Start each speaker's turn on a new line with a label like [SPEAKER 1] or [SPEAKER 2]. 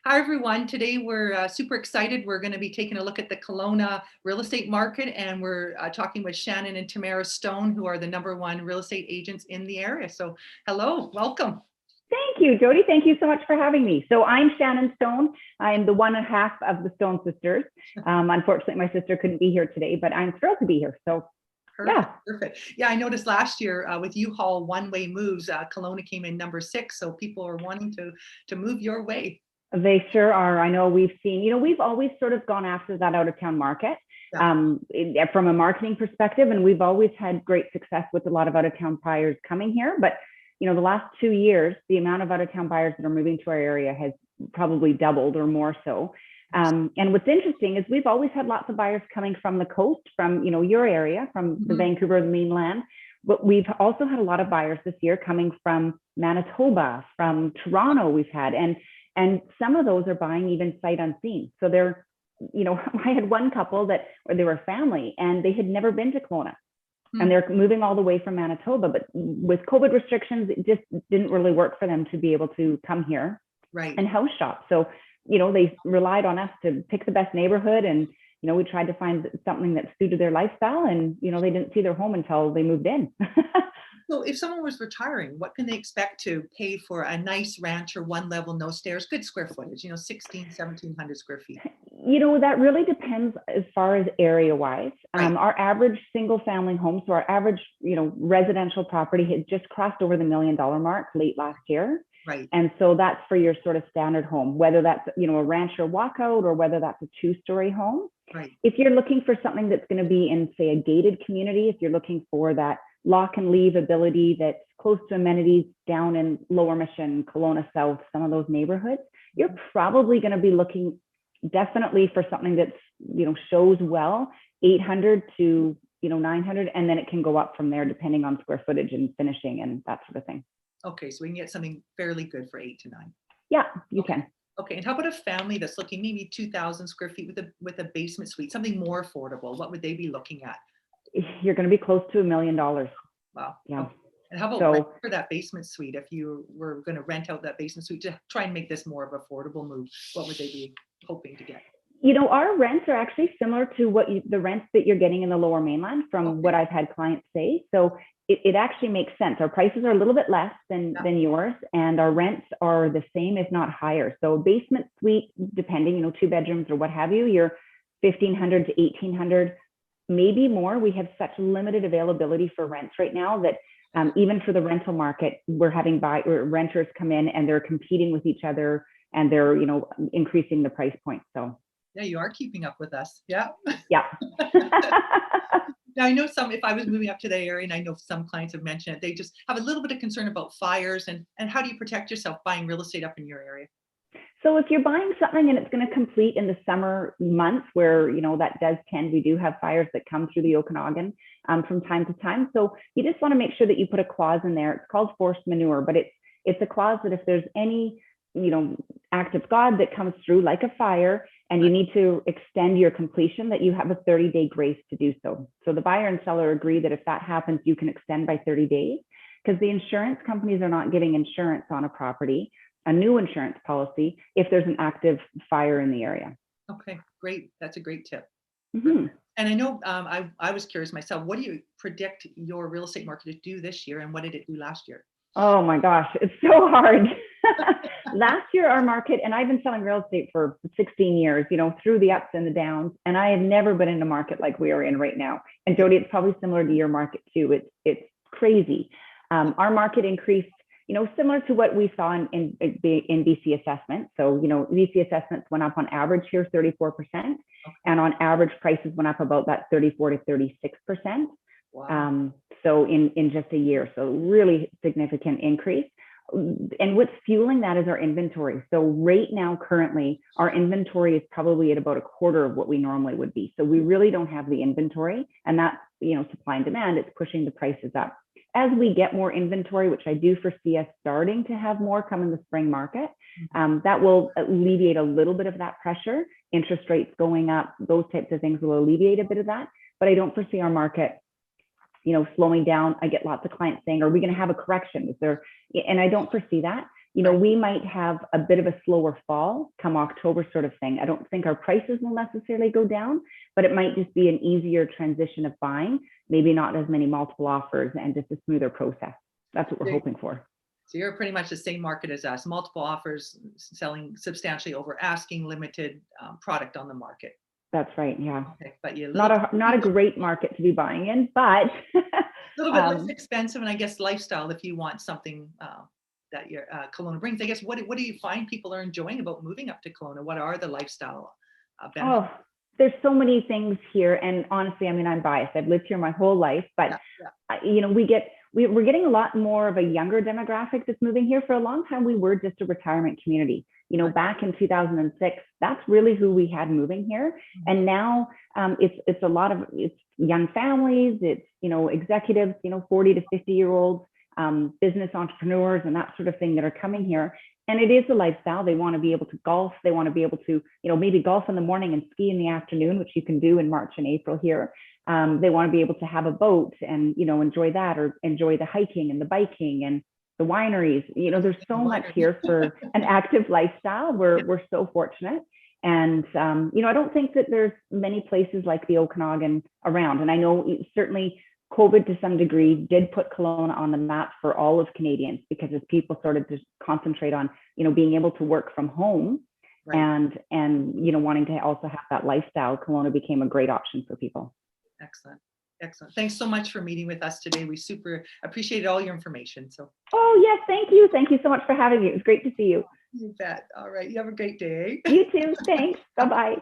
[SPEAKER 1] Hi, everyone. Today we're super excited. We're going to be taking a look at the Kelowna real estate market, and we're talking with Shannon and Tamara Stone, who are the #1 real estate agents in the area. So hello, welcome.
[SPEAKER 2] Thank you, Jodi. Thank you so much for having me. So I'm Shannon Stone. I'm the one half of the Stone sisters. Unfortunately, my sister couldn't be here today, but I'm thrilled to be here. So
[SPEAKER 1] Perfect. Yeah, I noticed last year with U-Haul one-way moves, Kelowna came in #6. So people are wanting to move your way.
[SPEAKER 2] They sure are. I know we've seen, we've always sort of gone after that out of town market from a marketing perspective. And we've always had great success with a lot of out of town buyers coming here. But, the last 2 years, the amount of out of town buyers that are moving to our area has probably doubled or more so. And what's interesting is we've always had lots of buyers coming from the coast, from, your area, from the Vancouver, the mainland. But we've also had a lot of buyers this year coming from Manitoba, from Toronto we've had. And some of those are buying even sight unseen. So they're, I had one couple where they were family and they had never been to Kelowna. And they're moving all the way from Manitoba, but with COVID restrictions, it just didn't really work for them to be able to come here and house shop. So, they relied on us to pick the best neighborhood, and, we tried to find something that suited their lifestyle, and, they didn't see their home until they moved in.
[SPEAKER 1] So if someone was retiring, what can they expect to pay for a nice ranch or one level, no stairs, good square footage, 1,700 square feet?
[SPEAKER 2] That really depends as far as area wise. Our average single family home, so our average, residential property had just crossed over the $1 million mark late last year.
[SPEAKER 1] Right.
[SPEAKER 2] And so that's for your sort of standard home, whether that's, a ranch or walkout, or whether that's a 2-story home.
[SPEAKER 1] Right.
[SPEAKER 2] If you're looking for something that's going to be in, say, a gated community, if you're looking for that lock and leave ability that's close to amenities down in Lower Mission, Kelowna South, some of those neighborhoods, you're probably going to be looking definitely for something that's, shows well, 800 to, 900, and then it can go up from there depending on square footage and finishing and that sort of thing.
[SPEAKER 1] Okay, so we can get something fairly good for 8 to 9.
[SPEAKER 2] Yeah, you can.
[SPEAKER 1] Okay, and how about a family that's looking maybe 2,000 square feet with a basement suite, something more affordable? What would they be looking at?
[SPEAKER 2] You're going to be close to $1 million.
[SPEAKER 1] Wow.
[SPEAKER 2] Yeah.
[SPEAKER 1] Okay. And how about rent for that basement suite? If you were going to rent out that basement suite to try and make this more of an affordable move, what would they be hoping to get?
[SPEAKER 2] Our rents are actually similar to the rents that you're getting in the Lower Mainland from what I've had clients say. So it actually makes sense. Our prices are a little bit less than yours, and our rents are the same, if not higher. So basement suite, depending, 2 bedrooms or what have you, you're 1,500 to 1,800, maybe more. We have such limited availability for rents right now that even for the rental market, we're having renters come in and they're competing with each other, and they're, increasing the price point. So
[SPEAKER 1] yeah, you are keeping up with us. Yeah.
[SPEAKER 2] Yeah.
[SPEAKER 1] Now, I know if I was moving up to the area, and I know some clients have mentioned it, they just have a little bit of concern about fires, and how do you protect yourself buying real estate up in your area?
[SPEAKER 2] So if you're buying something and it's going to complete in the summer months where, that does tend, we do have fires that come through the Okanagan from time to time. So you just want to make sure that you put a clause in there. It's called forced manure, but it's a clause that if there's any, act of God that comes through like a fire, and you need to extend your completion, that you have a 30-day grace to do so. So the buyer and seller agree that if that happens, you can extend by 30 days, because the insurance companies are not giving insurance on a property, a new insurance policy, if there's an active fire in the area.
[SPEAKER 1] Okay, great. That's a great tip.
[SPEAKER 2] Mm-hmm.
[SPEAKER 1] And I know I was curious myself, what do you predict your real estate market to do this year, and what did it do last year?
[SPEAKER 2] Oh my gosh, it's so hard. Last year, our market, and I've been selling real estate for 16 years, through the ups and the downs, and I have never been in a market like we are in right now. And Jodi, it's probably similar to your market too. It's crazy. Our market increased, similar to what we saw in BC assessment. So, BC assessments went up on average here 34%, and on average prices went up about that 34 to 36%.
[SPEAKER 1] Wow.
[SPEAKER 2] So in just a year, so really significant increase. And what's fueling that is our inventory. So right now, currently, our inventory is probably at about a quarter of what we normally would be. So we really don't have the inventory, and that's, supply and demand, it's pushing the prices up. As we get more inventory, which I do foresee us starting to have more come in the spring market, that will alleviate a little bit of that pressure. Interest rates going up, those types of things will alleviate a bit of that. But I don't foresee our market slowing down. I get lots of clients saying, are we going to have a correction? Is there? And I don't foresee that.
[SPEAKER 1] Right.
[SPEAKER 2] we might have a bit of a slower fall come October sort of thing. I don't think our prices will necessarily go down, but it might just be an easier transition of buying, maybe not as many multiple offers and just a smoother process. That's what we're hoping for.
[SPEAKER 1] So you're pretty much the same market as us, multiple offers, selling substantially over asking, limited product on the market.
[SPEAKER 2] That's right. Yeah.
[SPEAKER 1] Okay, but you
[SPEAKER 2] Not a great market to be buying in, but
[SPEAKER 1] a little bit less expensive, and I guess lifestyle if you want something that your Kelowna brings. I guess what do you find people are enjoying about moving up to Kelowna? What are the lifestyle benefits?
[SPEAKER 2] Oh, there's so many things here, and honestly, I mean, I'm biased. I've lived here my whole life, but we're getting a lot more of a younger demographic that's moving here. For a long time, we were just a retirement community. Back in 2006, that's really who we had moving here. And now it's a lot of young families, it's executives, 40 to 50-year-olds, business entrepreneurs and that sort of thing that are coming here. And it is a lifestyle. They want to be able to golf. They want to be able to, maybe golf in the morning and ski in the afternoon, which you can do in March and April here. They want to be able to have a boat and, enjoy that, or enjoy the hiking and the biking and the wineries. There's so much here for an active lifestyle. We're so fortunate. And, I don't think that there's many places like the Okanagan around. And I know certainly COVID to some degree did put Kelowna on the map for all of Canadians, because as people sort of just concentrate on, being able to work from home, right, and wanting to also have that lifestyle, Kelowna became a great option for people.
[SPEAKER 1] Excellent. Excellent. Thanks so much for meeting with us today. We super appreciated all your information. So.
[SPEAKER 2] Oh, yes. Thank you. Thank you so much for having me. It was great to see you.
[SPEAKER 1] You bet. All right. You have a great day.
[SPEAKER 2] You too. Thanks. Bye-bye.